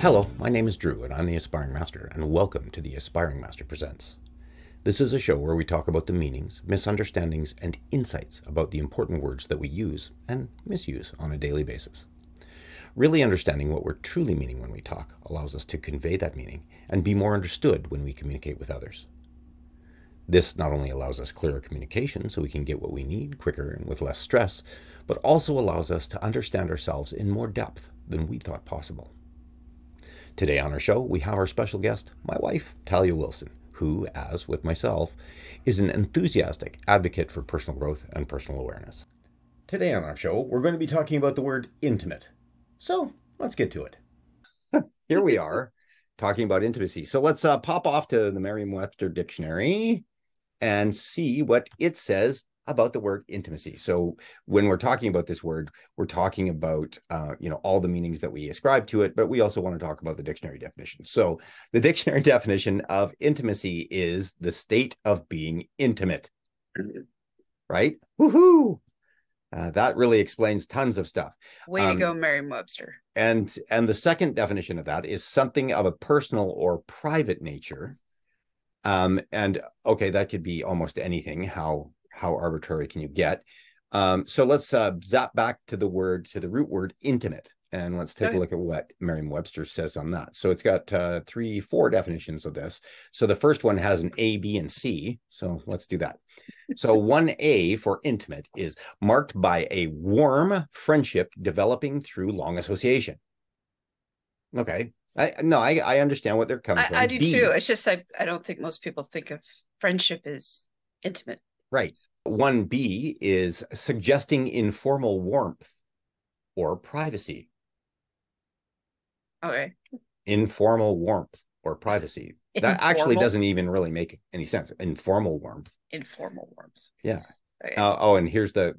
Hello, my name is Drew and I'm the Aspiring Master, and welcome to the Aspiring Master Presents. This is a show where we talk about the meanings, misunderstandings, and insights about the important words that we use and misuse on a daily basis. Really understanding what we're truly meaning when we talk allows us to convey that meaning and be more understood when we communicate with others. This not only allows us clearer communication so we can get what we need quicker and with less stress, but also allows us to understand ourselves in more depth than we thought possible. Today on our show, we have our special guest, my wife, Talia Wilson, who, as with myself, is an enthusiastic advocate for personal growth and personal awareness. Today on our show, we're going to be talking about the word intimate. So let's get to it. Here we are talking about intimacy. So let's pop off to the Merriam-Webster dictionary and see what it says about the word intimacy. So when we're talking about this word, we're talking about, all the meanings that we ascribe to it, but we also want to talk about the dictionary definition. So the dictionary definition of intimacy is the state of being intimate, right? Woohoo! That really explains tons of stuff. Way to go, Merriam-Webster. And the second definition of that is something of a personal or private nature. And okay, that could be almost anything. How arbitrary can you get? So let's zap back to the root word intimate, and let's take a look at what Merriam-Webster says on that. So it's got 4 definitions of this. So the first one has an A, B, and C. So let's do that. So 1A for intimate is marked by a warm friendship developing through long association. Okay. I understand what they're coming from. I do too. It's just I don't think most people think of friendship as intimate. Right. 1B is suggesting informal warmth or privacy. Okay. Informal warmth or privacy. That actually doesn't even really make any sense. Informal warmth. Informal warmth. Yeah. Okay. And here's the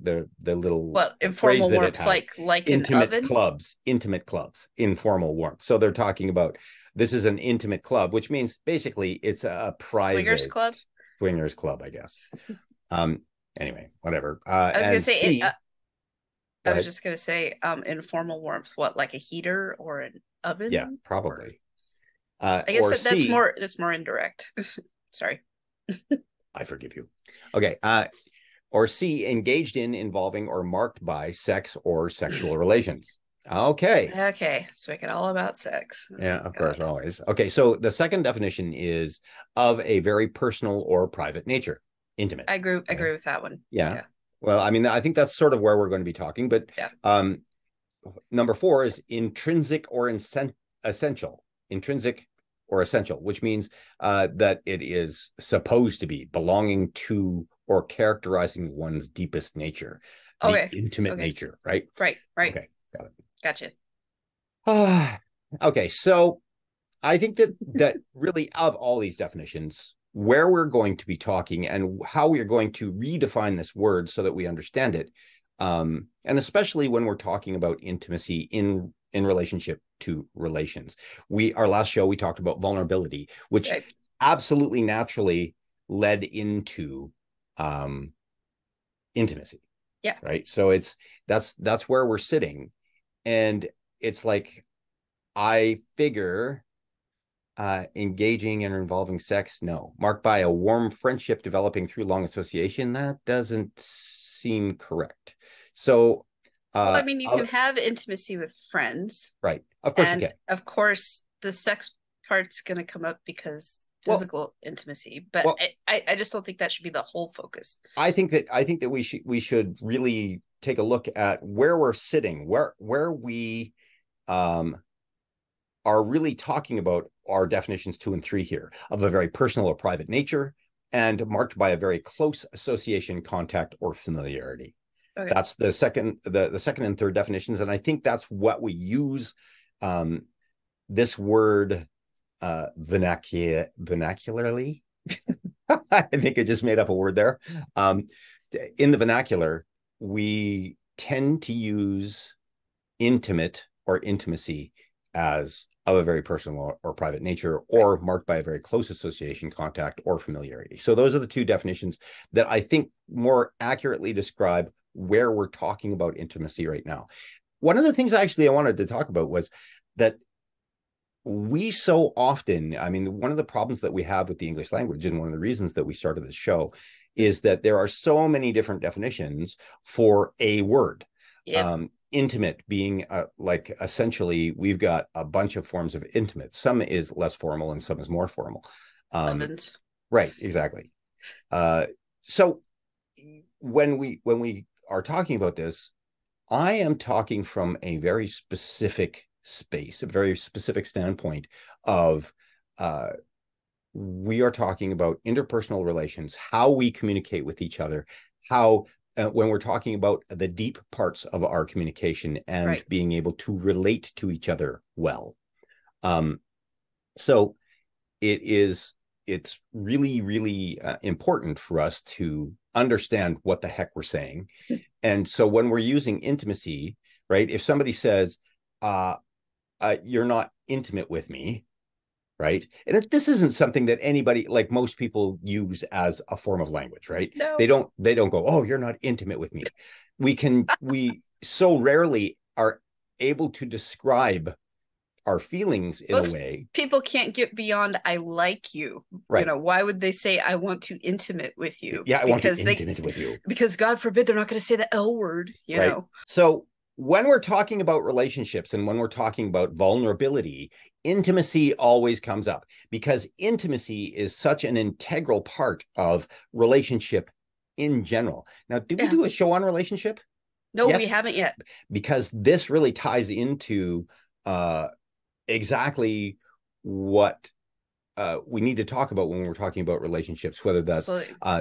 little informal phrase that warmth, it has. like intimate an oven? intimate clubs, informal warmth. So they're talking about this is an intimate club, which means basically it's a private swingers club, I guess. Anyway, whatever. I was gonna say I was just gonna say informal warmth, what, like a heater or an oven? Yeah, probably. I guess that's more indirect. Sorry. I forgive you. Okay. Or C, engaged in, involving, or marked by sex or sexual relations. Okay. Okay. So make it all about sex. Yeah, of course, always. Okay. So the second definition is of a very personal or private nature. Intimate. I agree with that one. Yeah. Well, I mean, I think that's sort of where we're going to be talking, but number 4 is intrinsic or essential. Intrinsic or essential, which means that it is supposed to be belonging to or characterizing one's deepest nature, the intimate nature, right? Right. Okay, got it. Gotcha. Okay, so I think that really of all these definitions, where we're going to be talking and how we are going to redefine this word so that we understand it, and especially when we're talking about intimacy in relationship to relations. Our last show, we talked about vulnerability, which absolutely naturally led into intimacy. Yeah. Right. So that's where we're sitting. And it's like, I figure engaging and involving sex, no. Marked by a warm friendship developing through long association, that doesn't seem correct. So I mean, you can have intimacy with friends. Right. Of course you can. Of course, the sex part's going to come up because physical intimacy, but I just don't think that should be the whole focus. I think that we should really take a look at where we're sitting, where we are really talking about our definitions 2 and 3 here of a very personal or private nature and marked by a very close association, contact, or familiarity. Okay. That's the second and third definitions, and I think that's what we use this word vernacularly. I think I just made up a word there. In the vernacular, we tend to use intimate or intimacy as of a very personal or private nature, or marked by a very close association, contact, or familiarity. So those are the 2 definitions that I think more accurately describe where we're talking about intimacy right now. One of the things I wanted to talk about was that we so often, I mean, one of the problems that we have with the English language, and one of the reasons that we started this show, is that there are so many different definitions for a word. Yep. Intimate being like essentially, we've got a bunch of forms of intimate. Some is less formal and some is more formal. Ovens. Right, exactly. So when we are talking about this, I am talking from a very specific space, a very specific standpoint of we are talking about interpersonal relations, how we communicate with each other, how when we're talking about the deep parts of our communication and Right. being able to relate to each other well. So it's really, really important for us to understand what the heck we're saying. And so when we're using intimacy, right, if somebody says, you're not intimate with me, right? And this isn't something that anybody, like most people, use as a form of language, right? No. They don't go, oh, you're not intimate with me. We so rarely are able to describe our feelings in a Most way. people can't get beyond "I like you." You Right. know, why would they say "I want to intimate with you"? Yeah, I want to intimate with you. Because God forbid they're not going to say the L word. You Right. know. So when we're talking about relationships and when we're talking about vulnerability, intimacy always comes up because intimacy is such an integral part of relationship in general. Now, did we Yeah. do a show on relationship No, we yet? haven't yet. Because this really ties into uh, exactly what we need to talk about when we're talking about relationships, whether that's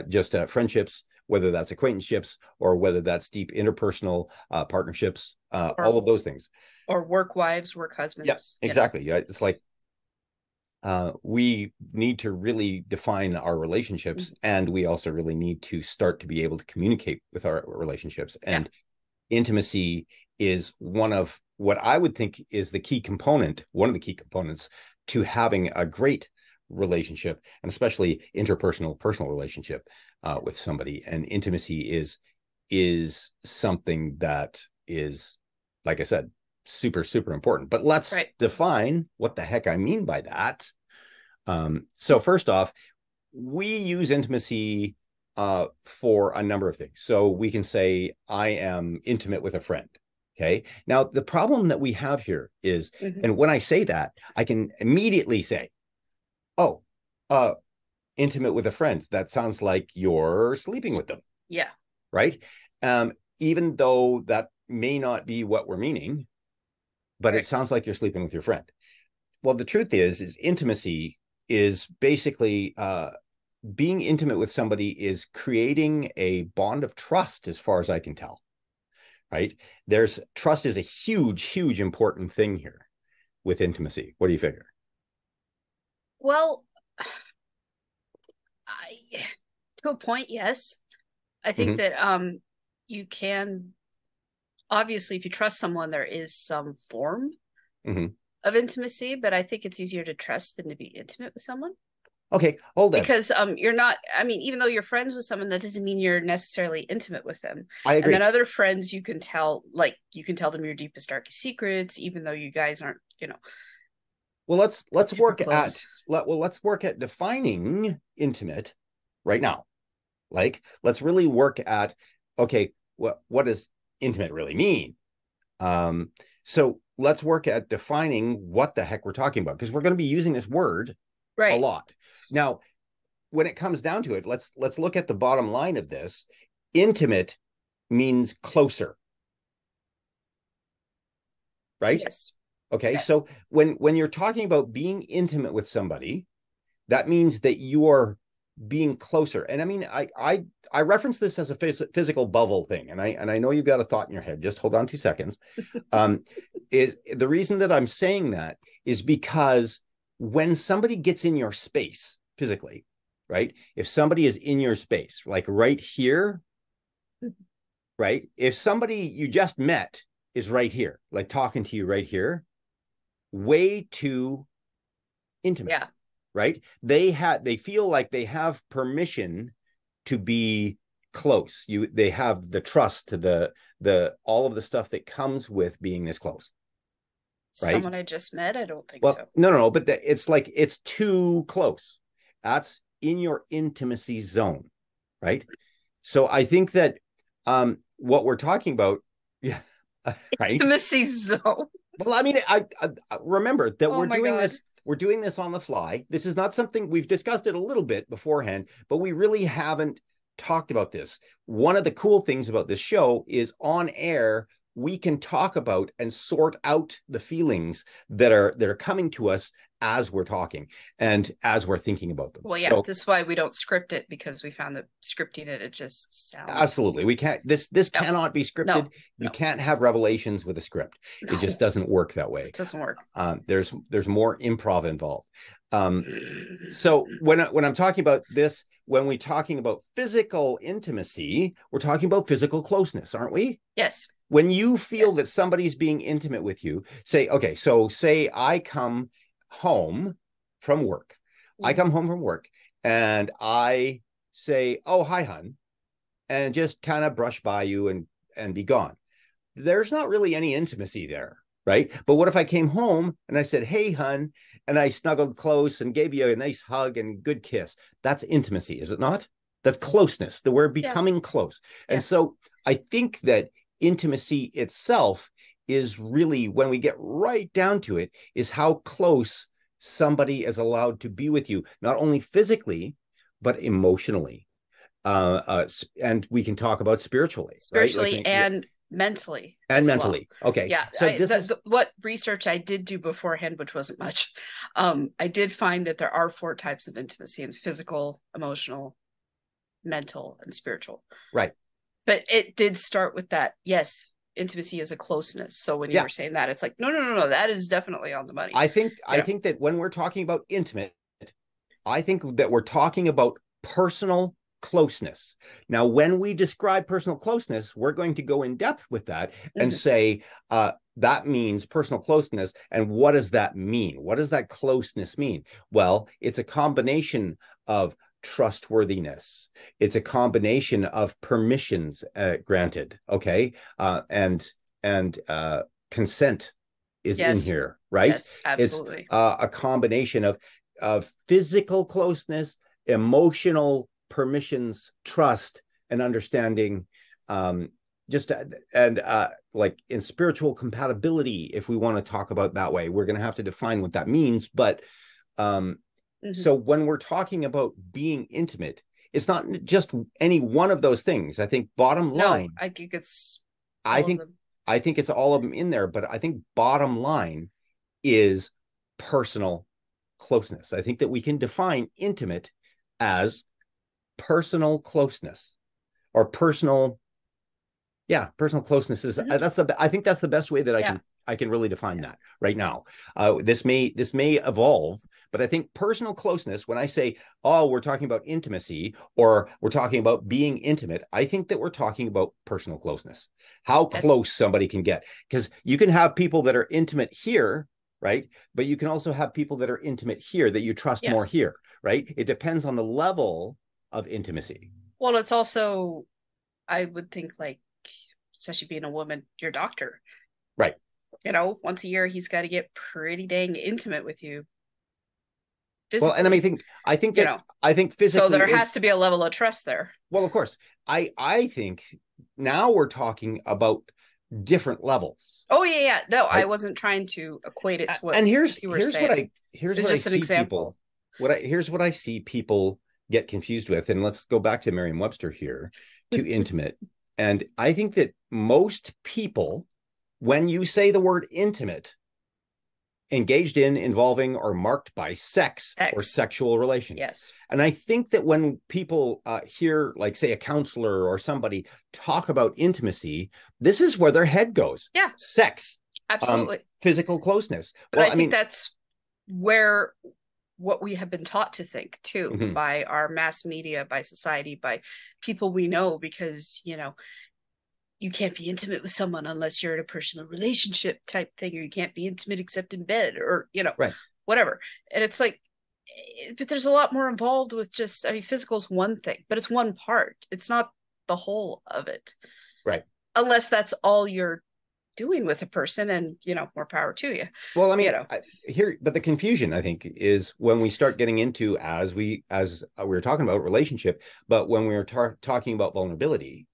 just friendships, whether that's acquaintanceships, or whether that's deep interpersonal partnerships, all of those things. Or work wives, work husbands. Yeah, exactly. Yeah, it's like we need to really define our relationships, and we also really need to start to be able to communicate with our relationships. And intimacy is one of what I would think is the key component, one of the key components to having a great relationship, and especially interpersonal, personal relationship with somebody. And intimacy is something that is, like I said, super, super important. But let's define what the heck I mean by that. So first off, we use intimacy for a number of things. So we can say, I am intimate with a friend. Okay. Now, the problem that we have here is, and when I say that, I can immediately say, oh, intimate with a friend. That sounds like you're sleeping with them. Yeah. Right. Even though that may not be what we're meaning, but it sounds like you're sleeping with your friend. Well, the truth is intimacy is basically being intimate with somebody is creating a bond of trust, as far as I can tell. Right? Trust is a huge, huge important thing here with intimacy. What do you figure? Well, to a point, yes. I think that you can, obviously, if you trust someone, there is some form of intimacy, but I think it's easier to trust than to be intimate with someone. Okay, hold on. Because you're not, I mean, even though you're friends with someone, that doesn't mean you're necessarily intimate with them. I agree. And then other friends, you can tell them your deepest, darkest secrets, even though you guys aren't, Well, let's work at defining intimate right now. Like, let's really work at, okay, what does intimate really mean? So let's work at defining what the heck we're talking about, because we're going to be using this word a lot. Now, when it comes down to it, let's look at the bottom line of this. Intimate means closer. Right? Yes. Okay. Yes. So when you're talking about being intimate with somebody, that means that you are being closer. And I mean, I reference this as a physical bubble thing, and I know you've got a thought in your head. Just hold on 2 seconds. Is the reason that I'm saying that is because when somebody gets in your space physically, right? If somebody is in your space, like right here, right? If somebody you just met is right here, like talking to you right here, way too intimate. Yeah. Right? They feel like they have permission to be close. They have the trust to the all of the stuff that comes with being this close. right? Someone I just met? I don't think Well, so. no, but it's like it's too close. That's in your intimacy zone, right? So I think that what we're talking about, yeah, right? Intimacy zone. Well, I mean, I remember that Oh we're my doing God. this. We're doing this on the fly. This is not something we've discussed it a little bit beforehand, but we really haven't talked about this. One of the cool things about this show is on air, we can talk about and sort out the feelings that are coming to us as we're talking and as we're thinking about them. Well, yeah, So this is why we don't script it, because we found that scripting it just sounds absolutely, we can't. This no, cannot be scripted. no, You no, can't have revelations with a script. It no. just doesn't work that way. It doesn't work. There's more improv involved. So when I'm talking about this, when we're talking about physical intimacy, we're talking about physical closeness, aren't we? Yes. When you feel Yes. that somebody's being intimate with you, say, okay, so say I come home from work. I come home from work and I say, oh, hi, hun, and just kind of brush by you and be gone. There's not really any intimacy there, right? But what if I came home and I said, hey, hun, and I snuggled close and gave you a nice hug and good kiss? That's intimacy, is it not? That's closeness, that we're becoming close. And so I think that intimacy itself is really, when we get right down to it, is how close somebody is allowed to be with you, not only physically, but emotionally. And we can talk about spiritually, right? Like, And mentally and as mentally. well. Okay. Yeah. So this is what research I did do beforehand, which wasn't much. I did find that there are 4 types of intimacy: in physical, emotional, mental, and spiritual. right. But it did start with that. Yes, intimacy is a closeness. So when you Yeah. were saying that, it's like, no, that is definitely on the money. I think that when we're talking about intimate, I think that we're talking about personal closeness. Now, when we describe personal closeness, we're going to go in depth with that and say, that means personal closeness. And what does that mean? What does that closeness mean? Well, it's a combination of trustworthiness. It's a combination of permissions granted. Okay. And consent is in here, right? Yes, absolutely. It's a combination of physical closeness, emotional permissions, trust, and understanding. Like in spiritual compatibility, if we want to talk about that way, we're going to have to define what that means. But so when we're talking about being intimate, it's not just any one of those things. I think bottom line, I think it's I think it's all of them in there, but I think bottom line is personal closeness. I think that we can define intimate as personal closeness or personal closeness is I think that's the best way that I can really define that right now. This may evolve, but I think personal closeness, when I say, oh, we're talking about intimacy or we're talking about being intimate, I think that we're talking about personal closeness, how close somebody can get. Because you can have people that are intimate here, right? But you can also have people that are intimate here that you trust more here, right? It depends on the level of intimacy. Well, it's also, I would think, like, especially being a woman, your doctor. Right. Once a year, he's got to get pretty dang intimate with you. Physically. Well, and I think physically. So there has to be a level of trust there. Well, of course. I think now we're talking about different levels. Oh yeah. No, right? I wasn't trying to equate it to what. And here's what I see people. Here's what I see people get confused with. And let's go back to Merriam-Webster here to intimate. And I think that most people, when you say the word intimate, engaged in, involving, or marked by sex or sexual relations. Yes. And I think that when people hear, like, say, a counselor or somebody talk about intimacy, this is where their head goes. Yeah. Sex. Absolutely. Physical closeness. But I think that's where what we have been taught to think too, by our mass media, by society, by people we know, because, you can't be intimate with someone unless you're in a personal relationship type thing, or you can't be intimate except in bed, or, right. whatever. And it's like, but there's a lot more involved with just, physical is one thing, but it's one part. It's not the whole of it. Right. Unless that's all you're doing with a person, and more power to you. Well, I mean, but the confusion, I think, is when we start getting into, as we were talking about relationship, but when we were talking about vulnerability.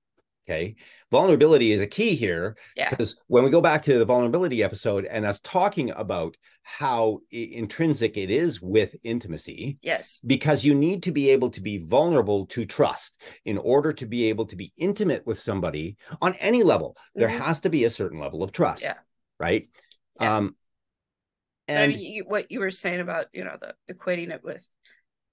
Okay. Vulnerability is a key here, because when we go back to the vulnerability episode and us talking about how intrinsic it is with intimacy. Yes. Because you need to be able to be vulnerable to trust in order to be able to be intimate with somebody on any level. Mm-hmm. There has to be a certain level of trust. Yeah. Right. Yeah. And I mean, what you were saying about, the equating it with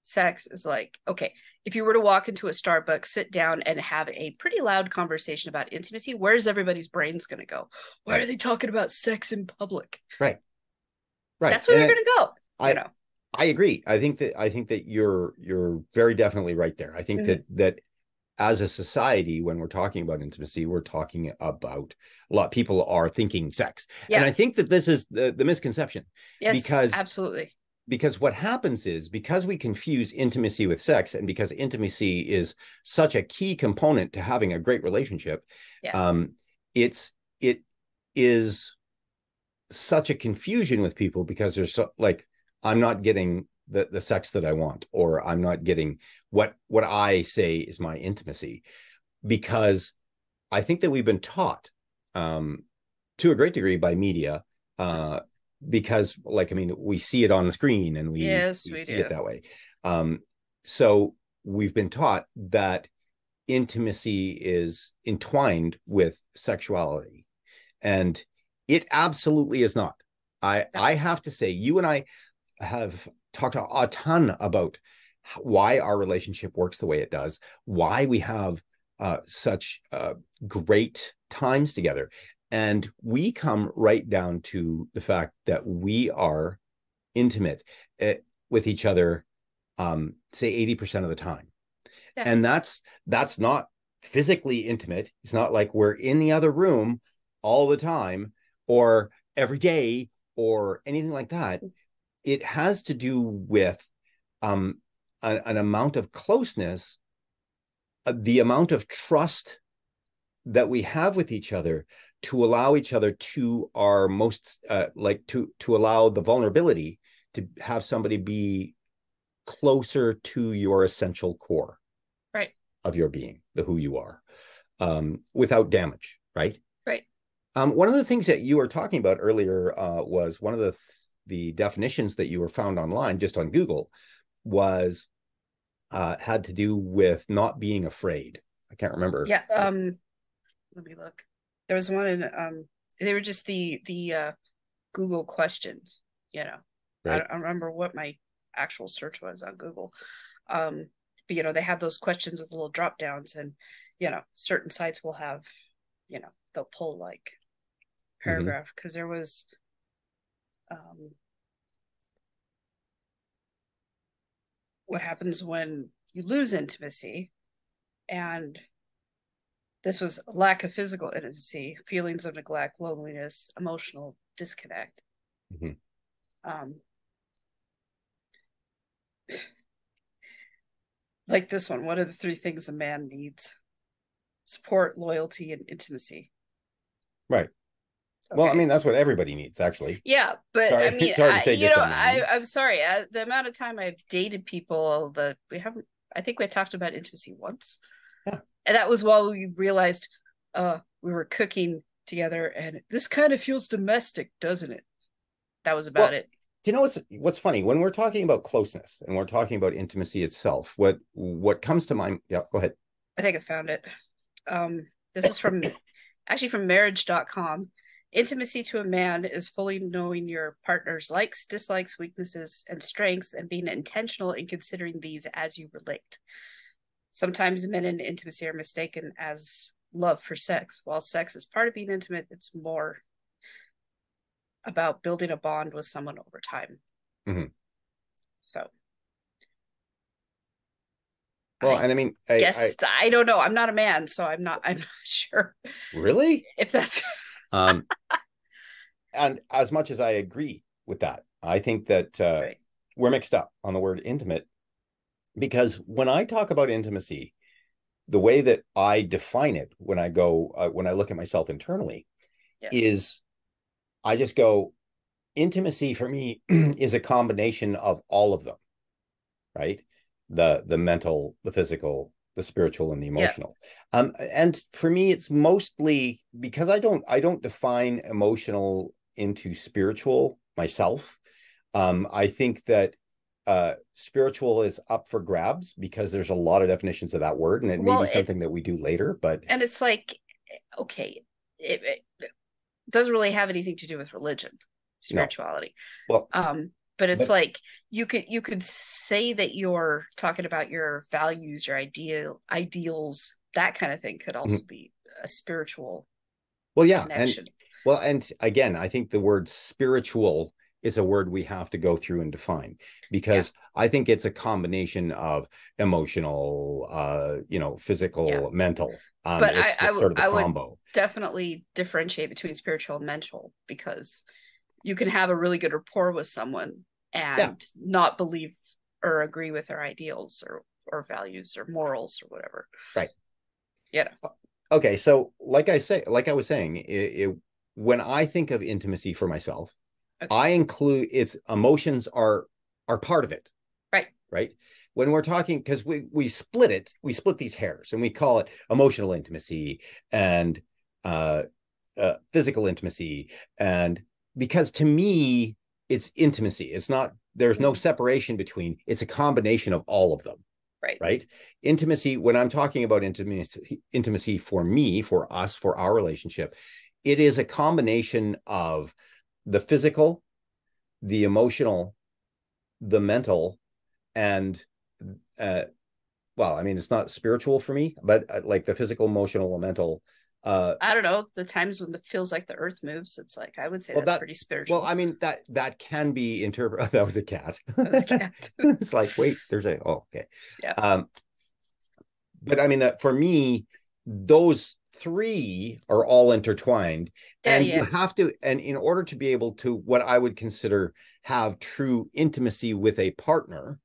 sex is like, okay, if you were to walk into a Starbucks, sit down and have a pretty loud conversation about intimacy, where's everybody's brains going to go? Why are they talking about sex in public? Right. That's where you're going to go. I agree. I think that you're very definitely right there. I think mm-hmm. that as a society, when we're talking about intimacy, we're talking about a lot of people are thinking sex. Yeah. And I think that this is the misconception. Yes, because absolutely. Because what happens is, because we confuse intimacy with sex, and because intimacy is such a key component to having a great relationship, it is such a confusion with people, because there's I'm not getting the sex that I want, or I'm not getting what I say is my intimacy, because I think that we've been taught to a great degree by media, because we see it on the screen, and we see it that way. So we've been taught that intimacy is entwined with sexuality, and it absolutely is not. I have to say, you and I have talked a ton about why our relationship works the way it does, why we have such great times together. And we come right down to the fact that we are intimate with each other, say 80% of the time. Yeah. And that's not physically intimate. It's not like we're in the other room all the time or every day or anything like that. It has to do with an amount of closeness, the amount of trust that we have with each other, to allow each other to our most to allow the vulnerability to have somebody be closer to your essential core, right, of your being, the who you are, without damage, right? Right. One of the things that you were talking about earlier was one of the definitions that you were found online, just on Google, was had to do with not being afraid. I can't remember. Yeah. Let me look. There was one in they were just the Google questions, Right. I don't remember what my actual search was on Google. But they have those questions with little drop downs, and certain sites will have, they'll pull like paragraph, because there was what happens when you lose intimacy, and this was lack of physical intimacy, feelings of neglect, loneliness, emotional disconnect. Mm-hmm. Like this one, what are the 3 things a man needs? Support, loyalty, and intimacy. Right. Okay. Well, I mean, that's what everybody needs, actually. Yeah, but sorry, I mean, sorry to say, I'm sorry. The amount of time I've dated people, I think we talked about intimacy once. Yeah. And that was while we realized we were cooking together, and this kind of feels domestic, doesn't it? That was about it. Do you know what's funny? When we're talking about closeness and we're talking about intimacy itself, what comes to mind? Yeah, go ahead. I think I found it. This is from marriage.com. Intimacy to a man is fully knowing your partner's likes, dislikes, weaknesses, and strengths, and being intentional in considering these as you relate. Sometimes men in intimacy are mistaken as love for sex. While sex is part of being intimate, it's more about building a bond with someone over time. Mm-hmm. So. Well, and I mean, I don't know. I'm not a man, so I'm not sure. Really? If that's. And as much as I agree with that, I think that right. We're mixed up on the word intimate, because when I talk about intimacy, the way that I define it when I look at myself internally, Yeah. is I just go, intimacy for me is a combination of all of them, right? The mental, the physical, the spiritual, and the Yeah. emotional. And for me, it's mostly because I don't define emotional into spiritual myself. I think that spiritual is up for grabs because there's a lot of definitions of that word, and it may Well, be something that we do later. But and it's like, okay, it doesn't really have anything to do with religion, no, spirituality. well, But it's but like you could say that you're talking about your values, your ideals, that kind of thing could also mhm. be a spiritual Well, yeah, connection. and again, I think the word spiritual is a word we have to go through and define Yeah. because I think it's a combination of emotional, Yeah. physical, mental. But It's just sort of the I would combo. definitely differentiate between spiritual and mental, because you can have a really good rapport with someone Yeah, and not believe or agree with their ideals or values or morals or whatever. right. Yeah. Okay, so like I was saying, when I think of intimacy for myself, Okay. I include its emotions are part of it, Right. right? When we're talking, because we split these hairs and we call it emotional intimacy and physical intimacy. And because to me, it's intimacy. It's not, there's no Mm-hmm. separation between, it's a combination of all of them, Right. right? Intimacy, when I'm talking about intimacy for me, for us, for our relationship, it is a combination of the physical, the emotional, the mental, and uh, well, I mean, it's not spiritual for me, but like the physical, emotional, mental. Uh, I don't know. The times when it feels like the earth moves, it's like I would say well, that's that pretty well, spiritual. I mean that can be interpreted. That was a cat. That's a cat. It's like, wait, there's a okay. Yeah. Um, but I mean that for me, those three are all intertwined, Yeah. and you Yeah. have to, and in order to be able to, what I would consider have true intimacy with a partner,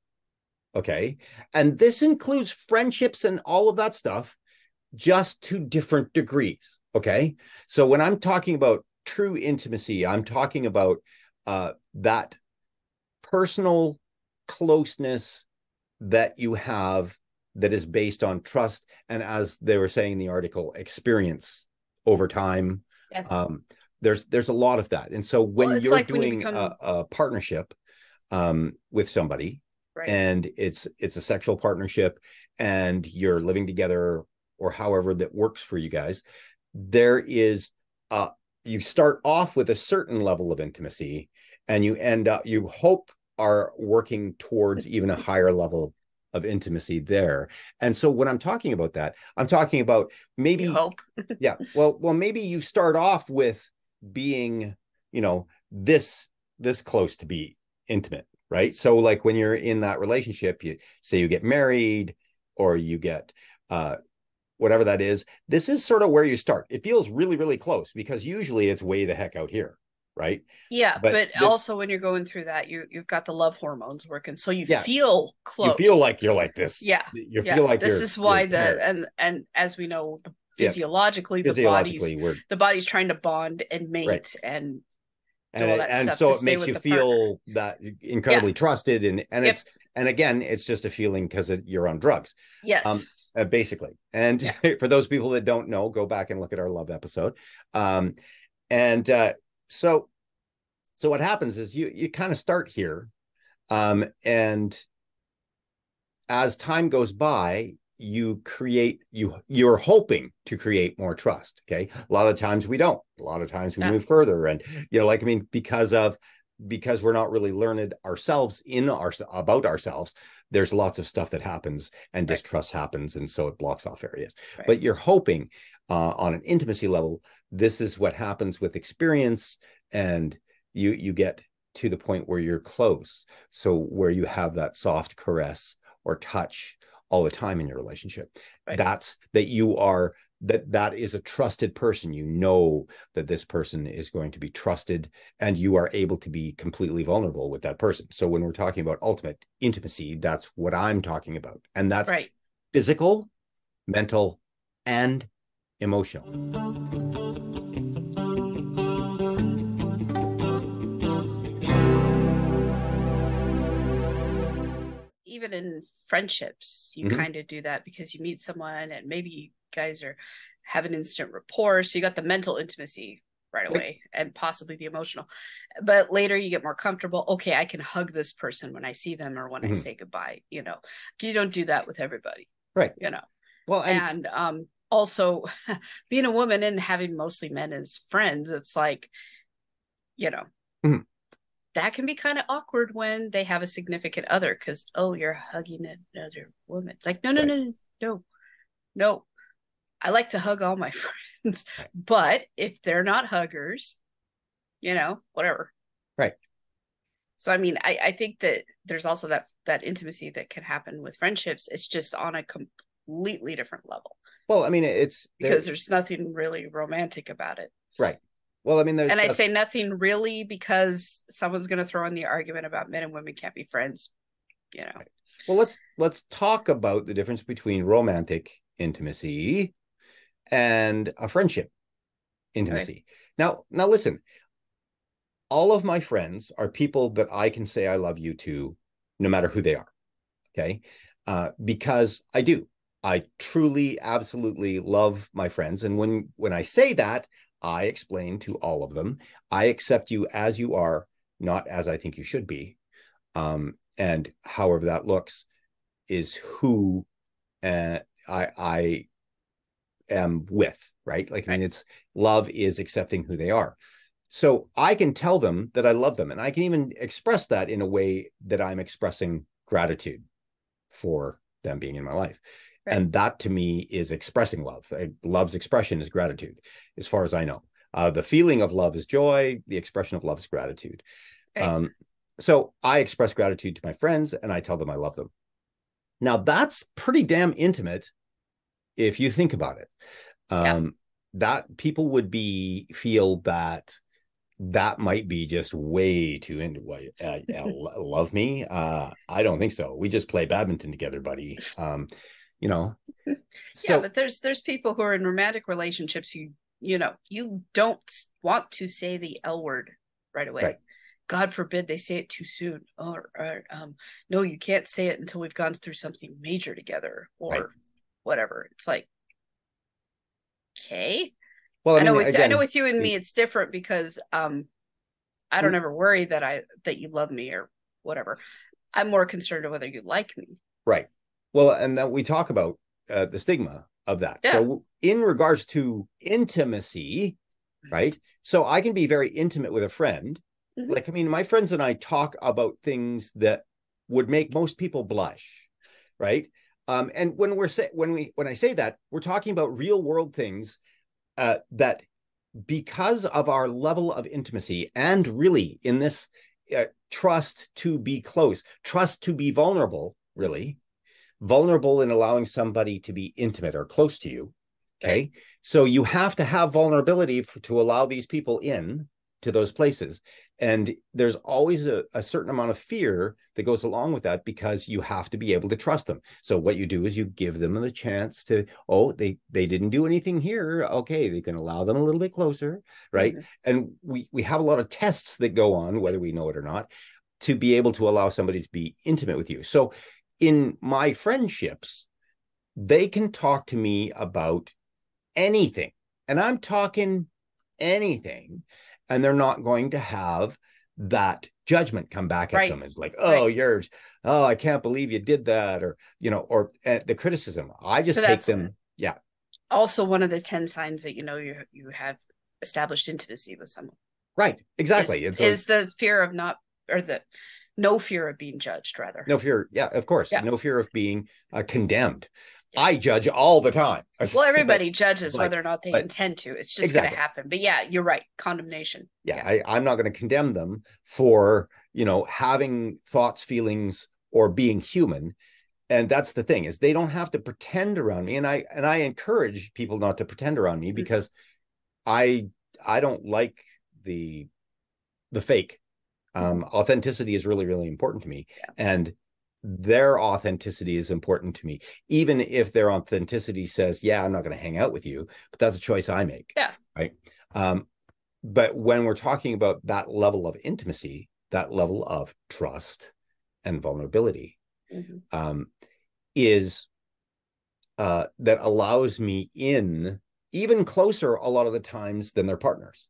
okay, and this includes friendships and all of that stuff, just to different degrees. Okay. So when I'm talking about true intimacy, I'm talking about that personal closeness that you have that is based on trust. And as they were saying in the article, experience over time. Yes. Um, there's a lot of that. And so Well, when it's you're like when you doing become a partnership with somebody, right. and it's a sexual partnership, and you're living together or however that works for you guys, there is you start off with a certain level of intimacy, and you end up, you hope, are working towards even a higher level of intimacy there. And so when I'm talking about that, I'm talking about You maybe, hope. yeah, well maybe you start off with being, this close to be intimate, right? So like when you're in that relationship, you say you get married or you get whatever that is, this is sort of where you start. It feels really, really close because usually it's way the heck out here, right? Yeah, But but this, also when you're going through that, you've got the love hormones working, so you yeah, feel you feel close. like you're like this. Yeah, You yeah. feel like This you're is you're why there. and as we know, Yeah, physiologically, physiologically, we're the body's trying to bond and right. mate and do And all that and stuff so to it stay makes with you the partner. feel that Yeah. incredibly trusted, and Yep. it's, and again, it's just a feeling because you're on drugs, Yes. basically. And Yeah. for those people that don't know, go back and look at our love episode. um and so what happens is you kind of start here, and as time goes by, you're hoping to create more trust. Okay, a lot of times we don't, a lot of times we Yeah. move further, and like, I mean, because we're not really learned ourselves about ourselves, there's lots of stuff that happens and Right. distrust happens, and so it blocks off areas. Right. But you're hoping, on an intimacy level, this is what happens with experience, and you get to the point where you're close, so where you have that soft caress or touch all the time in your relationship. Right. That's that you are, that is a trusted person. You know that this person is going to be trusted, and you are able to be completely vulnerable with that person. So when we're talking about ultimate intimacy, that's what I'm talking about, and that's Right. physical, mental, and emotional. even in friendships, you kind of do that because you meet someone and maybe you guys have an instant rapport. So you got the mental intimacy right away and possibly the emotional. But later you get more comfortable. Okay, I can hug this person when I see them or when I say goodbye. You don't do that with everybody. Right. Well, and also being a woman and having mostly men as friends, it's like, that can be kind of awkward when they have a significant other because, oh, you're hugging another woman. It's like, no. I like to hug all my friends, but if they're not huggers, whatever. Right. So, I mean, I think that there's also that intimacy that can happen with friendships. It's just on a completely different level. Well, I mean, it's because there's nothing really romantic about it. Right. Well, I mean, and I say nothing really because someone's going to throw in the argument about men and women can't be friends. Right. Well, let's talk about the difference between romantic intimacy and a friendship intimacy. Right. Now listen, all of my friends are people that I can say I love you to, no matter who they are. Okay. Because I do. I truly, absolutely love my friends. And when I say that, I explain to all of them, I accept you as you are, not as I think you should be. And however that looks is who I am with, right? Like, I mean, it's love is accepting who they are. So I can tell them that I love them. And I can even express that in a way that I'm expressing gratitude for them being in my life. Right. And that to me is expressing love. Love's expression is gratitude, as far as I know. The feeling of love is joy. The expression of love is gratitude. Right. So I express gratitude to my friends and I tell them I love them. Now that's pretty damn intimate if you think about it. That people would feel that might be just way too into love me. I don't think so. We just play badminton together, buddy. So, but there's people who are in romantic relationships who, you don't want to say the L word right away. Right. God forbid they say it too soon. Or no, you can't say it until we've gone through something major together or whatever. It's like, okay. Well, I know with you and me, it's different because I don't ever worry that you love me or whatever. I'm more concerned of whether you like me. Right. Well, and then we talk about the stigma of that. Yeah. So in regards to intimacy, right? So I can be very intimate with a friend. Mm-hmm. Like, I mean, my friends and I talk about things that would make most people blush, right? And when I say that, we're talking about real world things that because of our level of intimacy and really in this trust to be close, trust to be vulnerable, really vulnerable in allowing somebody to be intimate or close to you. Okay. So you have to have vulnerability to allow these people in to those places. And there's always a certain amount of fear that goes along with that because you have to be able to trust them. So what you do is you give them the chance to, they didn't do anything here. Okay, they can allow them a little bit closer, right? Mm-hmm. And we have a lot of tests that go on, whether we know it or not, to be able to allow somebody to be intimate with you. So in my friendships, they can talk to me about anything. And I'm talking anything. And they're not going to have that judgment come back at them. It's like, I can't believe you did that. Or, the criticism. I just take them. Yeah. Also one of the 10 signs that, you have established intimacy with someone. Right. Exactly. Is the fear of no fear of being judged, rather. No fear. Yeah, of course. Yeah. No fear of being condemned. Yeah. I judge all the time. Well, everybody judges whether or not they intend to. It's just going to happen. But yeah, you're right. Condemnation. Yeah. I'm not going to condemn them for, having thoughts, feelings, or being human. And that's the thing, is they don't have to pretend around me. And I encourage people not to pretend around me because I don't like the fake. Authenticity is really, really important to me. Yeah. And their authenticity is important to me, even if their authenticity says, I'm not going to hang out with you, but that's a choice I make. Yeah. Right. But when we're talking about that level of intimacy, that level of trust and vulnerability, is that allows me in even closer a lot of the times than their partners,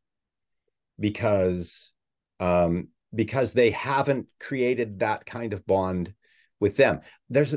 because they haven't created that kind of bond with them. Here's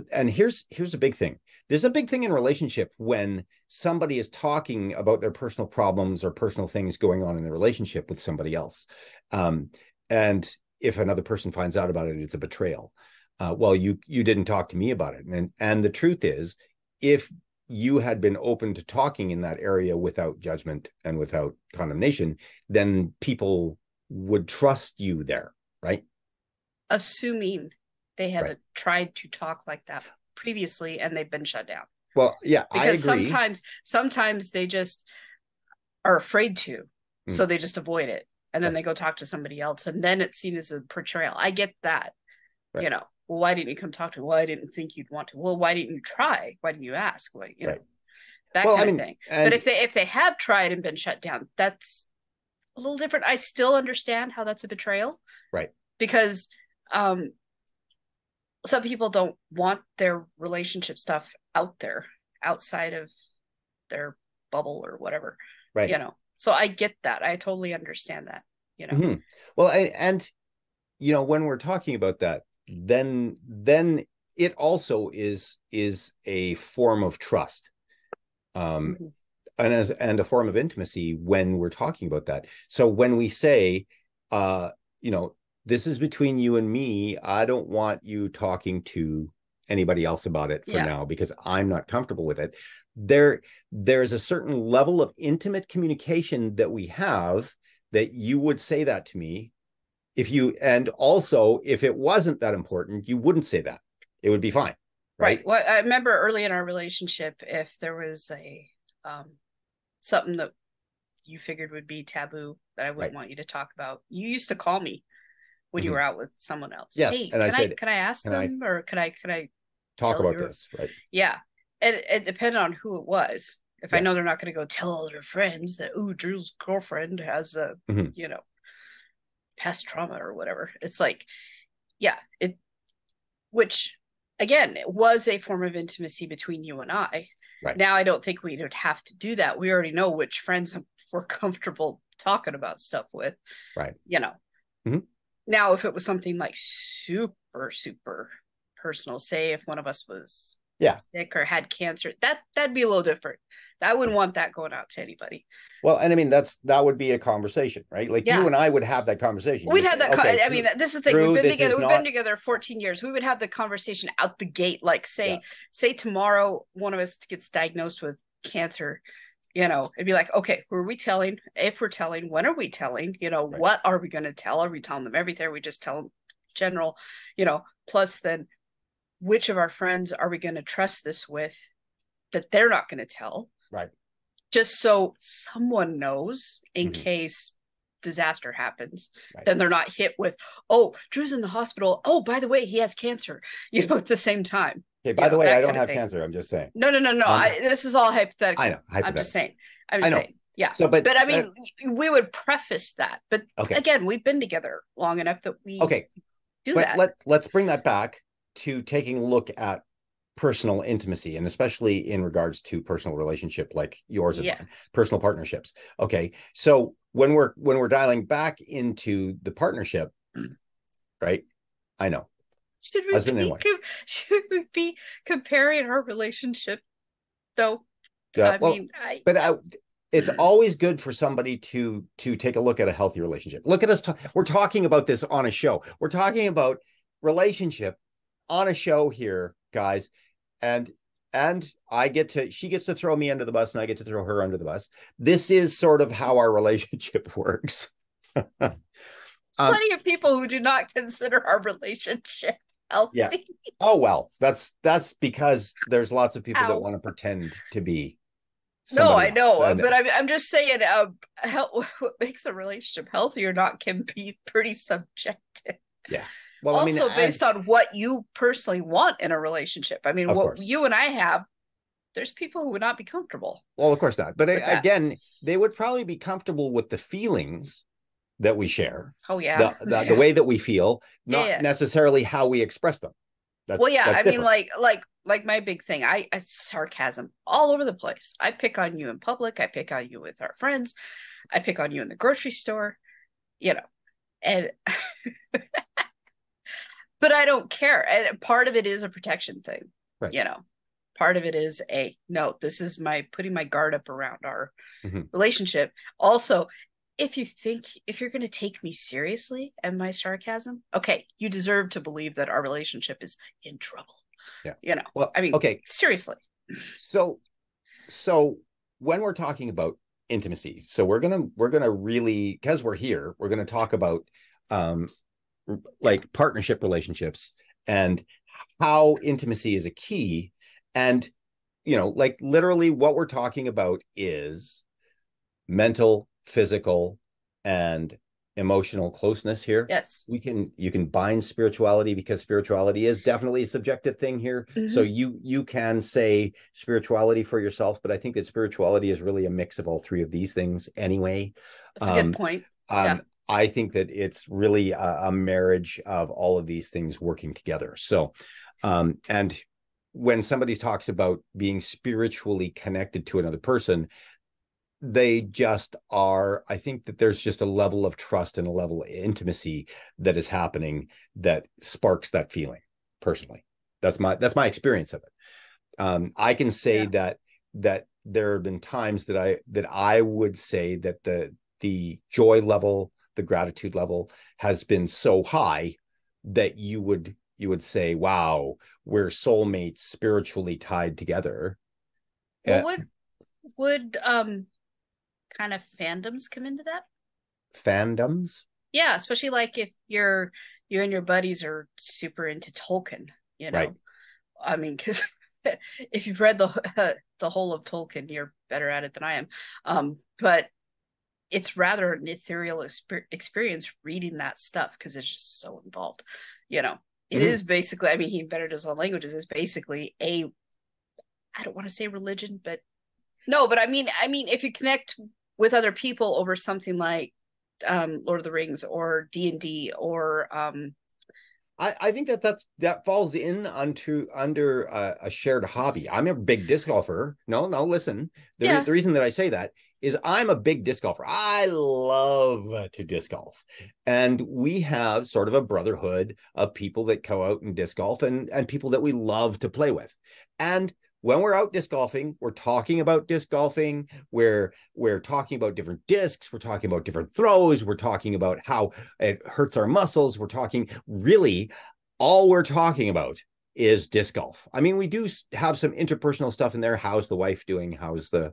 a big thing. There's a big thing in relationship when somebody is talking about their personal problems or personal things going on in the relationship with somebody else. And if another person finds out about it, it's a betrayal. Well, you didn't talk to me about it. And the truth is, if you had been open to talking in that area without judgment and without condemnation, then people would trust you there, right? Assuming they haven't tried to talk like that previously and they've been shut down. Well, yeah, because I agree. Sometimes they just are afraid to, so they just avoid it, and then they go talk to somebody else, and then it's seen as a portrayal. I get that. You know, well, why didn't you come talk to me? Well, I didn't think you'd want to. Well, why didn't you try? Why didn't you ask? Well, you know, that kind of thing. But if they have tried and been shut down, that's a little different. I still understand how that's a betrayal, right? Because some people don't want their relationship stuff out there, outside of their bubble or whatever, right? You know, so I get that. I totally understand that. You know, well, and you know, when we're talking about that, then it also is a form of trust, and a form of intimacy when we're talking about that. So when we say, you know, this is between you and me, I don't want you talking to anybody else about it for now because I'm not comfortable with it. There's a certain level of intimate communication that we have that you would say that to me. And also, if it wasn't that important, you wouldn't say that. It would be fine. Right. Well, I remember early in our relationship, if there was a something that you figured would be taboo that I wouldn't want you to talk about, you used to call me when you were out with someone else. Yes. Hey, and can I ask them, or can I talk about this? Right. Yeah. And it depended on who it was. If I know they're not going to go tell all their friends that, oh, Drew's girlfriend has a, you know, past trauma or whatever. It's like, which again, it was a form of intimacy between you and I. Right. Now, I don't think we would have to do that. We already know which friends we're comfortable talking about stuff with. Right. You know, now, if it was something like super, super personal, say if one of us was sick or had cancer, that'd be a little different. I wouldn't want that going out to anybody. Well, and I mean, that would be a conversation, right? Like you and I would have that conversation. We'd have that. I mean, this is the thing. We've been together 14 years. We would have the conversation out the gate. Like say tomorrow, one of us gets diagnosed with cancer. You know, it'd be like, okay, who are we telling? If we're telling, when are we telling? You know, what are we going to tell? Are we telling them everything? Are we just tell them general? You know, plus then which of our friends are we going to trust this with that they're not going to tell? Right. Just so someone knows in case disaster happens, then they're not hit with, oh, Drew's in the hospital. Oh, by the way, he has cancer, you know, at the same time. Okay, by the way, I don't have cancer. I'm just saying. No. This is all hypothetical. I know. I'm just saying. Yeah. So, but I mean, we would preface that. But again, we've been together long enough that we do that. Let's bring that back to taking a look at personal intimacy, and especially in regards to personal relationship like yours and mine, personal partnerships. Okay. So when we're dialing back into the partnership, right? I know. Should we be comparing our relationship though? Yeah, it's always good for somebody to take a look at a healthy relationship. Look at us. We're talking about this on a show. We're talking about relationship on a show here, guys. And she gets to throw me under the bus and I get to throw her under the bus. This is sort of how our relationship works. Plenty of people who do not consider our relationship healthy. Yeah. Oh, well, that's because there's lots of people that want to pretend to be. No, I know, but I'm just saying, what makes a relationship healthy or not can be pretty subjective. Yeah. Well, also based on what you personally want in a relationship. I mean, what you and I have, there's people who would not be comfortable. Well, of course not. But again, they would probably be comfortable with the feelings that we share. Oh, yeah. The way that we feel, not necessarily how we express them. Well, yeah, That's I mean, different. like my big thing, I sarcasm all over the place. I pick on you in public. I pick on you with our friends. I pick on you in the grocery store. You know, and but I don't care. And part of it is a protection thing. Right. You know, part of it is a no. This is my putting my guard up around our Mm-hmm. relationship. Also, if you're going to take me seriously and my sarcasm, okay, you deserve to believe that our relationship is in trouble. Yeah. You know, Well, I mean, okay. seriously. So when we're talking about intimacy, so we're gonna really, because we're here, we're gonna talk about um like partnership relationships and how intimacy is a key. And like literally what we're talking about is mental, physical, and emotional closeness here. Yes. You can bind spirituality, because spirituality is definitely a subjective thing here. So Mm-hmm. you can say spirituality for yourself, but I think that spirituality is really a mix of all three of these things anyway. That's a good Um, point. Yeah. um, I think that it's really a marriage of all of these things working together. So, and when somebody talks about being spiritually connected to another person, they just are. I think that there's just a level of trust and a level of intimacy that is happening that sparks that feeling. Personally, that's my experience of it. I can say Yeah. that there have been times that I would say that the joy level, the gratitude level has been so high that you would say, wow, we're soulmates spiritually tied together. Well, uh, would kind of fandoms come into that? Fandoms. Yeah, especially like if you and your buddies are super into Tolkien, you Right. know. I mean, because if you've read the whole of Tolkien, you're better at it than I am. But it's rather an ethereal experience reading that stuff because it's just so involved. You know, it Mm-hmm. is basically. I mean, he invented his own languages. It's basically a. I don't want to say religion, but no, but I mean, if you connect with other people over something like Lord of the Rings or D&D or I think that falls in under a shared hobby. I'm a big disc golfer. No, no, listen. yeah. The reason that I say that is I'm a big disc golfer. I love to disc golf. And we have sort of a brotherhood of people that go out and disc golf, and people that we love to play with. And when we're out disc golfing, we're talking about disc golfing. We're talking about different discs. We're talking about different throws. We're talking about how it hurts our muscles. We're talking really, all we're talking about is disc golf. I mean, we do have some interpersonal stuff in there. How's the wife doing? How's the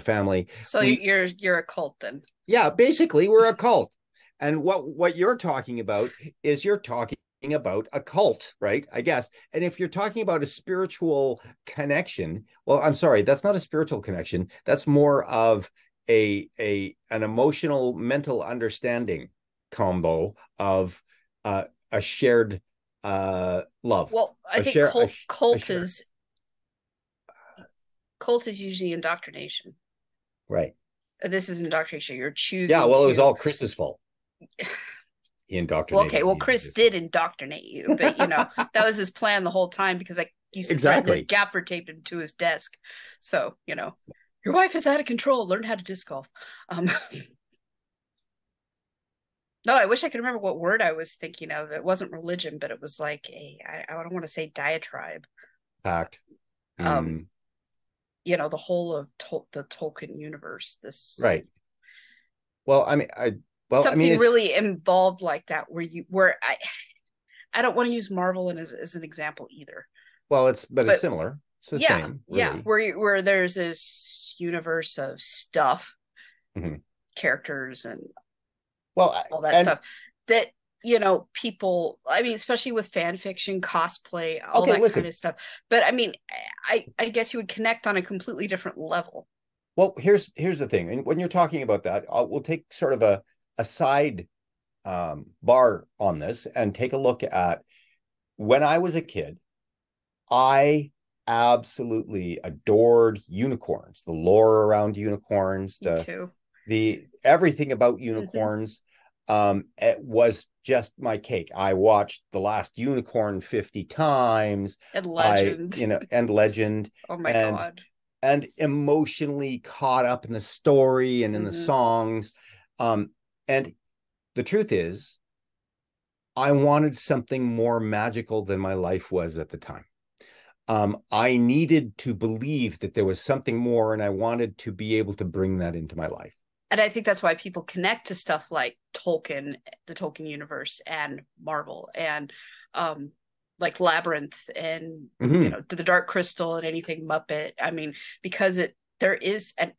family? So We you're a cult then. Yeah, basically we're a cult. And what you're talking about is you're talking about a cult, right? I guess. And if you're talking about a spiritual connection, well, I'm sorry, that's not a spiritual connection. That's more of an emotional mental understanding combo of a shared love. Well, I A think share a cult share is usually indoctrination. right. This is indoctrination. You're Yeah, choosing well, it was to. all Chris's fault. He Well, okay. indoctrinated Well, me into Chris this did one. indoctrinate you, but that was his plan the whole time because I used to threaten to Exactly. gaffer tape him to his desk. So your wife is out of control. Learn how to disc golf. Um, no, I wish I could remember what word I was thinking of. It wasn't religion, but it was like I don't want to say diatribe. Pact. Um, Mm, the whole of the Tolkien universe. This right. Well, I mean, something it's really involved like that, where I don't want to use Marvel as an example either, but it's but similar. It's the yeah, same, yeah, really. where there's this universe of stuff, Mhm. characters, and Well, all that and stuff that people. I mean, especially with fan fiction, cosplay, all okay, that kind listen. of stuff. But I mean, I guess you would connect on a completely different level. Well, here's the thing. And when you're talking about that, we'll take sort of a side bar on this and take a look at when I was a kid. I absolutely adored unicorns, the lore around unicorns, Me too. the everything about Mm-hmm. unicorns. it was just my cake. I watched The Last Unicorn 50 times. And Legend. And Legend, Oh my and God. emotionally caught up in the story and in the Mm-hmm. songs. And the truth is, I wanted something more magical than my life was at the time. I needed to believe that there was something more, and I wanted to be able to bring that into my life. And I think that's why people connect to stuff like Tolkien, the Tolkien universe, and Marvel, and like Labyrinth, and the Dark Crystal, and anything Muppet. I mean, because there is, and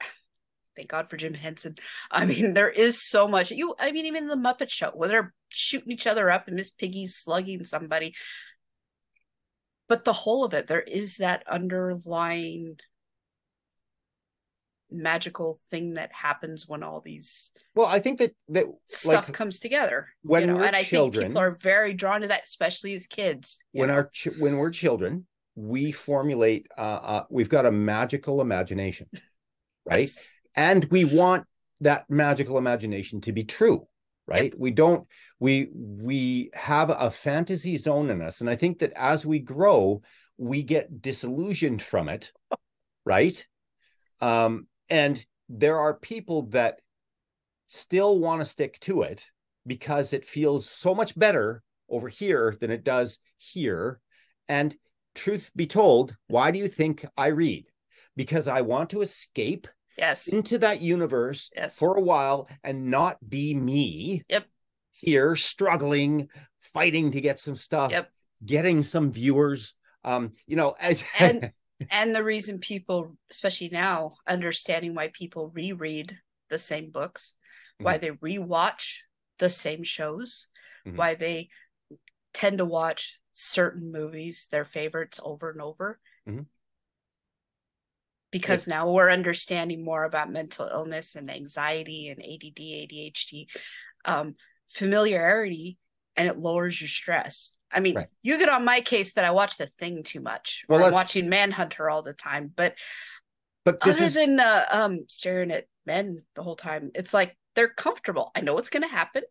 thank God for Jim Henson. I mean, there is so much. I mean, even the Muppet Show, where they're shooting each other up and Miss Piggy's slugging somebody. But the whole of it, there is that underlying magical thing that happens when all these I think that stuff like comes together, when we're and I think people children, are very drawn to that, especially as kids, when we're children, we formulate we've got a magical imagination, right? Yes. And we want that magical imagination to be true, right? Yep. We don't we have a fantasy zone in us, and I think that as we grow, we get disillusioned from it, right? And there are people that still want to stick to it because it feels so much better over here than it does here. And truth be told, why do you think I read? Because I want to escape Yes. into that universe for a while and not be me. Yep. Here struggling, fighting to get some stuff, yep. Getting some viewers. As and the reason people, especially now, understanding why people reread the same books, why they rewatch the same shows, why they tend to watch certain movies, their favorites, over and over. Because now we're understanding more about mental illness and anxiety and ADD, ADHD, familiarity, and it lowers your stress. I mean, you get on my case that I watch The Thing too much, or I'm watching Manhunter all the time. But other than staring at men the whole time, it's like they're comfortable. I know what's going to happen.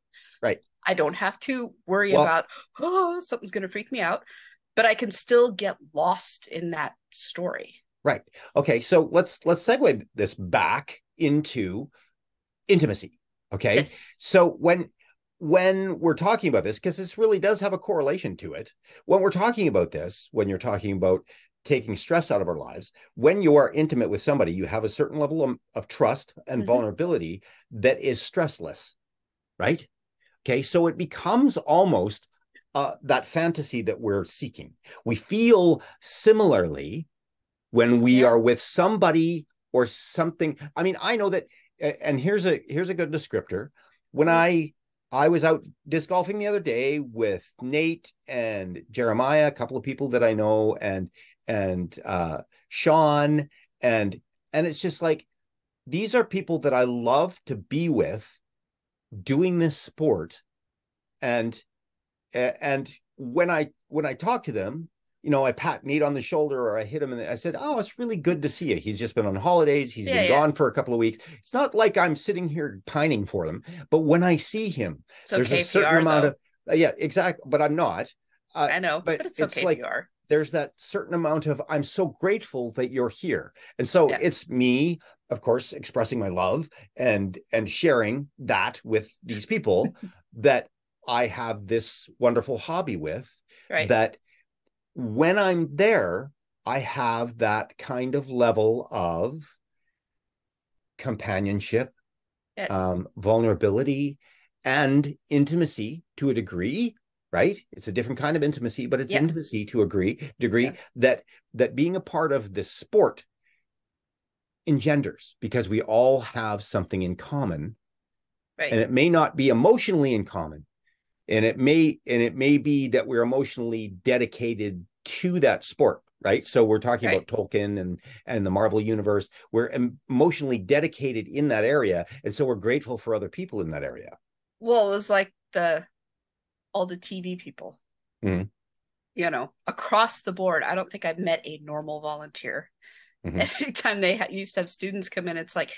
Right. I don't have to worry about, something's going to freak me out. But I can still get lost in that story. Right. Okay. So let's segue this back into intimacy. Okay. Yes. So when we're talking about this, because this really does have a correlation to it, when we're talking about this, when you're talking about taking stress out of our lives, when you are intimate with somebody, you have a certain level of trust and vulnerability that is stressless, right? Okay. So it becomes almost that fantasy that we're seeking. We feel similarly when we are with somebody or something. I mean, I know that, and here's a good descriptor. When I was out disc golfing the other day with Nate and Jeremiah, a couple of people that I know, and Sean, and it's just like, these are people that I love to be with doing this sport. And when I talk to them, I pat Nate on the shoulder, or I hit him, and I said, "Oh, it's really good to see you." He's just been on holidays. He's been gone for a couple of weeks. It's not like I'm sitting here pining for him, but when I see him, there's a certain amount of exactly. But I'm not. I know, but it's okay if you are. There's that certain amount of, I'm so grateful that you're here, and so it's me, of course, expressing my love and sharing that with these people that I have this wonderful hobby with. That when I'm there, I have that kind of level of companionship, vulnerability, and intimacy to a degree, right? It's a different kind of intimacy, but it's intimacy to a degree that being a part of this sport engenders, because we all have something in common. And it may not be emotionally in common, and it may be that we're emotionally dedicated to that sport, right? So we're talking about Tolkien and the Marvel universe. We're emotionally dedicated in that area, and so we're grateful for other people in that area. Well, it was like all the TV people, across the board. I don't think I've met a normal volunteer. Anytime they used to have students come in, it's like,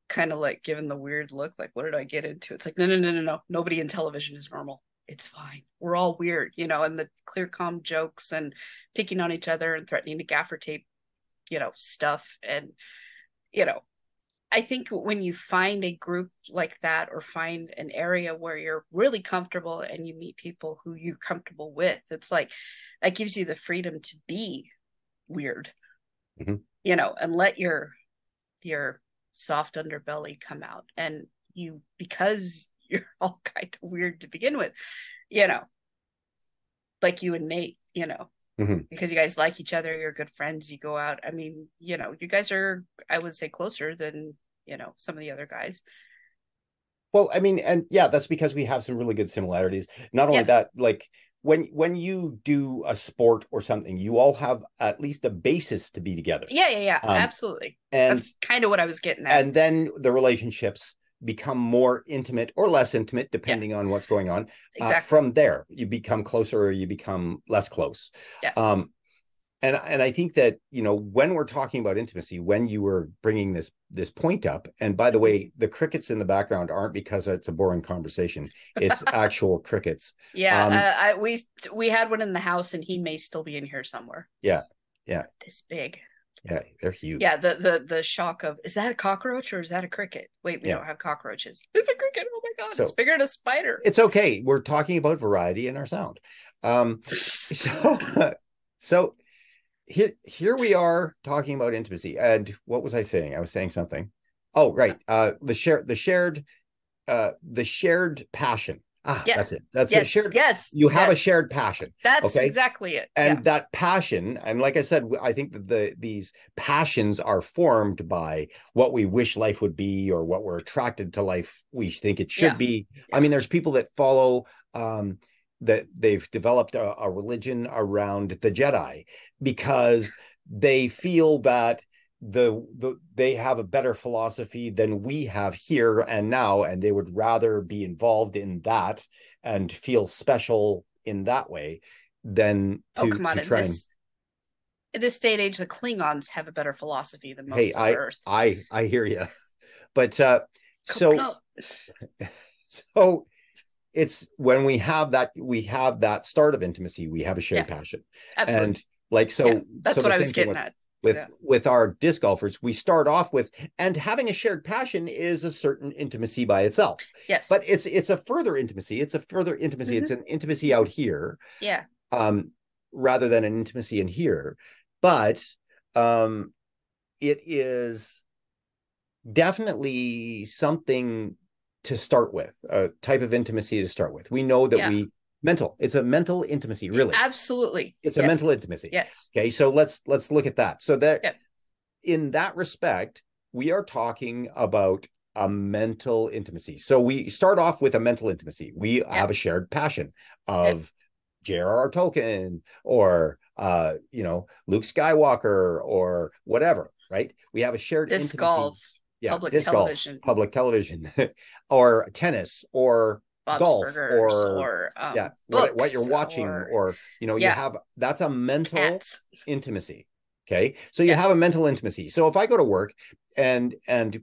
kind of like giving the weird look, like, what did I get into? It's like, no, no, no, no, no. Nobody in television is normal. It's fine. We're all weird, and the clear, calm jokes and picking on each other and threatening to gaffer tape, stuff. And, you know, I think when you find a group like that, or find an area where you're really comfortable and you meet people who you're comfortable with, it's like that gives you the freedom to be weird, and let your soft underbelly come out. And because you're all kind of weird to begin with, like you and Nate, because you guys like each other, you're good friends, you go out. I mean, you guys are, I would say, closer than, some of the other guys. Well, I mean, and yeah, that's because we have some really good similarities. Not only that, like when you do a sport or something, you all have at least a basis to be together. Yeah, absolutely. And that's kind of what I was getting at. And then the relationships become more intimate or less intimate, depending on what's going on. Exactly. From there, you become closer or you become less close. Yeah. And I think that, when we're talking about intimacy, when you were bringing this point up, and by the way, the crickets in the background aren't because it's a boring conversation. It's actual crickets. Yeah. We had one in the house, and he may still be in here somewhere. Yeah. This big. Yeah, they're huge. Yeah, the shock of, is that a cockroach or is that a cricket? Wait, we don't have cockroaches. It's a cricket. Oh my God, it's bigger than a spider. It's okay. We're talking about variety in our sound. So here we are talking about intimacy. And what was I saying? I was saying something. Oh, right. The shared passion. That's it. That's yes, a shared. Yes. You have a shared passion. That's exactly it. And that passion, and like I said, I think that these passions are formed by what we wish life would be, or what we're attracted to life we think it should be. Yeah. I mean, there's people that follow that they've developed a religion around the Jedi because they feel that they have a better philosophy than we have here and now, and they would rather be involved in that and feel special in that way than to try in this day and age, the Klingons have a better philosophy than most of Earth. I hear you, but so it's when we have that start of intimacy, we have a shared passion. Absolutely. And like that's what I was getting at. With our disc golfers, we start off with, and having a shared passion is a certain intimacy by itself. Yes. But it's a further intimacy. It's a further intimacy. Mm-hmm. It's an intimacy out here. Yeah. Rather than an intimacy in here. But it is definitely something to start with, a type of intimacy to start with. We know that it's a mental intimacy, really. Absolutely. It's a mental intimacy. Yes. Okay, so let's look at that. So that in that respect, we are talking about a mental intimacy. So we start off with a mental intimacy. We have a shared passion of J.R.R. Tolkien, or Luke Skywalker, or whatever, right? We have a shared disc intimacy. Golf. Public television, or tennis, or Bob's golf, Burgers, or what you're watching, or you have, that's a mental intimacy. Okay, so you have a mental intimacy. So if I go to work and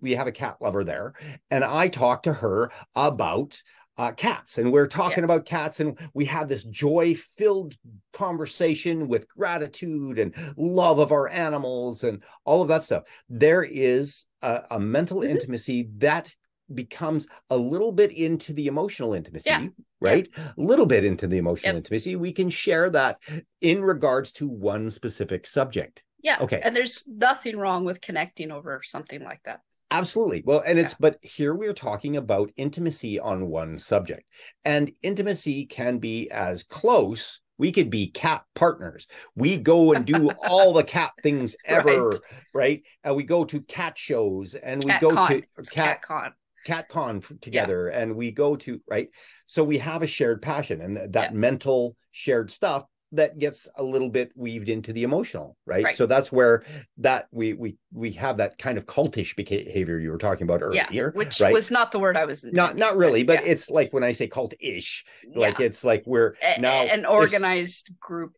we have a cat lover there, and I talk to her about cats, and we're talking about cats, and we have this joy-filled conversation with gratitude and love of our animals and all of that stuff. There is a mental intimacy that becomes a little bit into the emotional intimacy, right? A little bit into the emotional intimacy. We can share that in regards to one specific subject. Yeah. Okay. And there's nothing wrong with connecting over something like that. Absolutely. Well, and but here we're talking about intimacy on one subject, and intimacy can be as close. We could be cat partners. We go and do all the cat things ever, right? And we go to cat shows, and we go to cat con together, and we go to, right? So we have a shared passion, and that mental shared stuff that gets a little bit weaved into the emotional, right? So that's where that we have that kind of cultish behavior you were talking about earlier, which right? was not the word I was intending. Not really, but it's like when I say cult-ish, like it's like we're now an organized group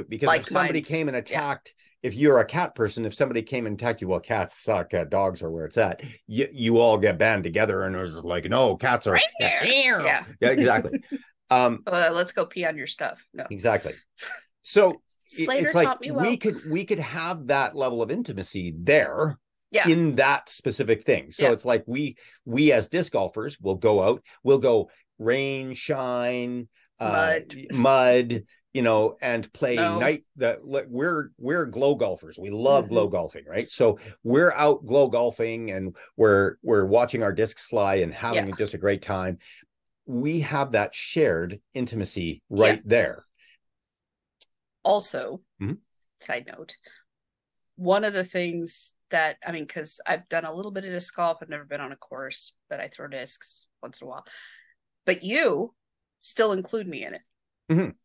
because if somebody came and attacked, if you're a cat person, if somebody came and attacked you, well, cats suck, dogs are where it's at. You all get band together and it's like, no, cats are yeah, exactly. Let's go pee on your stuff. No, exactly. So Slater it's like taught me well. we could have that level of intimacy there. In that specific thing. So it's like we as disc golfers will go out, we'll go rain, shine, mud, you know, and play night. We're glow golfers. We love glow golfing, right? So we're out glow golfing and we're watching our discs fly and having just a great time. We have that shared intimacy there. Also, side note, one of the things that, I mean, because I've done a little bit of disc golf, I've never been on a course, but I throw discs once in a while. But you still include me in it.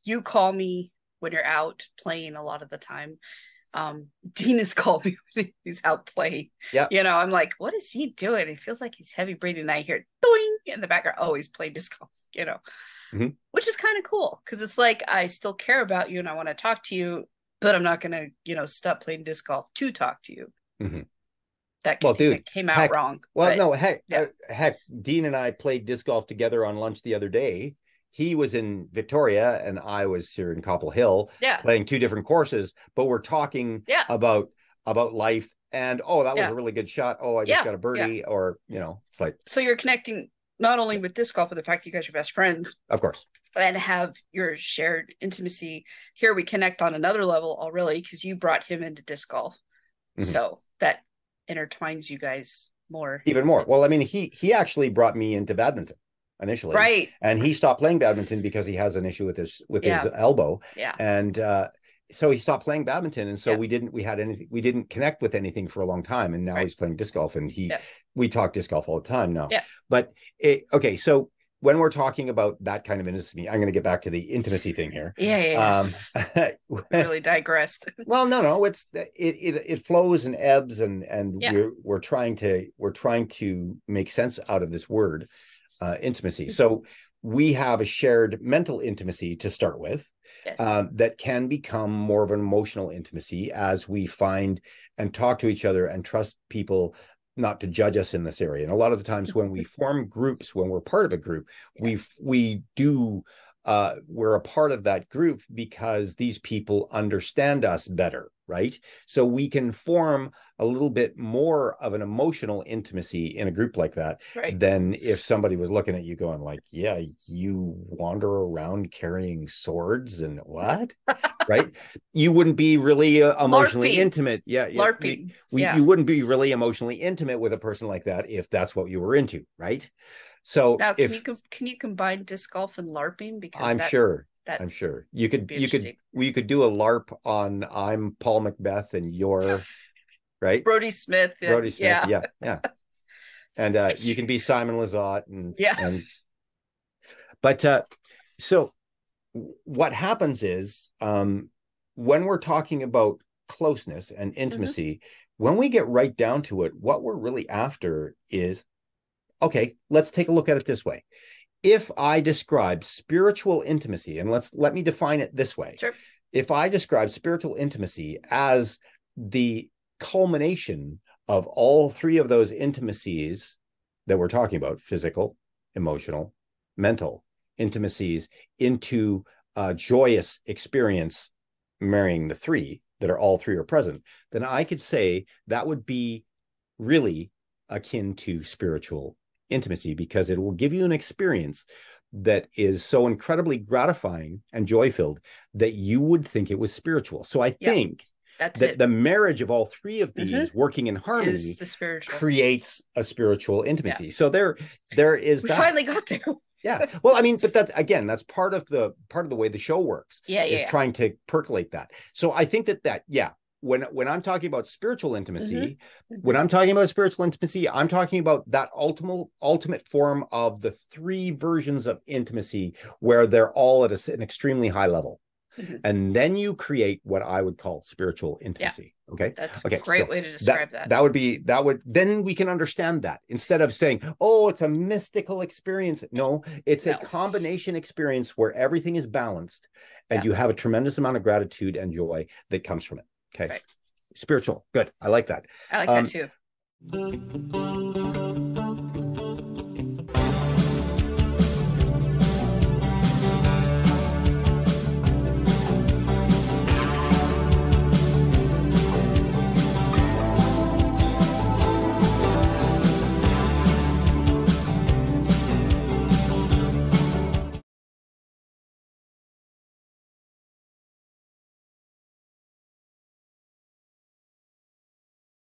You call me when you're out playing a lot of the time. Dean has called me when he's out playing. You know, I'm like, what is he doing? It feels like he's heavy breathing. And I hear doing in the background. Oh, he's playing disc golf, you know, which is kind of cool because it's like I still care about you and I want to talk to you, but I'm not going to, you know, stop playing disc golf to talk to you. That came out wrong. Well, no, heck, Dean and I played disc golf together on lunch the other day. He was in Victoria and I was here in Copple Hill playing two different courses, but we're talking about life and, oh, that was a really good shot. Oh, I just got a birdie or, you know, it's like. So you're connecting not only with disc golf, but the fact that you guys are best friends. Of course. And have your shared intimacy. Here we connect on another level already because you brought him into disc golf. So that intertwines you guys more. Even more. Well, I mean, he actually brought me into badminton initially. Right. And he stopped playing badminton because he has an issue with his elbow. And so he stopped playing badminton. And so we didn't connect with anything for a long time. And now he's playing disc golf and we talk disc golf all the time now. But okay, so when we're talking about that kind of intimacy, I'm going to get back to the intimacy thing here. Really digressed. Well, no, it flows and ebbs, and we're trying to make sense out of this word, intimacy. So we have a shared mental intimacy to start with, that can become more of an emotional intimacy as we find and talk to each other and trust people not to judge us in this area. And a lot of the times when we form groups, when we're part of a group, we're a part of that group because these people understand us better, right? So we can form a little bit more of an emotional intimacy in a group like that than if somebody was looking at you going like, yeah, you wander around carrying swords and what? Right? You wouldn't be really emotionally intimate. LARPing. You wouldn't be really emotionally intimate with a person like that if that's what you were into, right? So now, can you combine disc golf and LARPing? Because I'm sure you could do a LARP on I'm Paul Macbeth and you're right Brody Smith. Yeah. And you can be Simon Lizotte but so what happens is when we're talking about closeness and intimacy, when we get right down to it, what we're really after is, okay, let's take a look at it this way. If I describe spiritual intimacy, and let me define it this way. Sure. If I describe spiritual intimacy as the culmination of all three of those intimacies that we're talking about, physical, emotional, mental intimacies, into a joyous experience, marrying the three that are all three are present, then I could say that would be really akin to spiritual intimacy, because it will give you an experience that is so incredibly gratifying and joy-filled that you would think it was spiritual. So I think that the marriage of all three of these working in harmony creates a spiritual intimacy. So there is we finally got there. Well, I mean, but that's part of the way the show works. Trying to percolate that. So I think that when I'm talking about spiritual intimacy, I'm talking about that ultimate form of the three versions of intimacy where they're all at an extremely high level. Mm-hmm. And then you create what I would call spiritual intimacy. Yeah. Okay. That's a great way to describe that. Then we can understand that instead of saying, oh, it's a mystical experience. No, it's a combination experience where everything is balanced and you have a tremendous amount of gratitude and joy that comes from it. Okay. Right. Spiritual. Good. I like that. I like that too.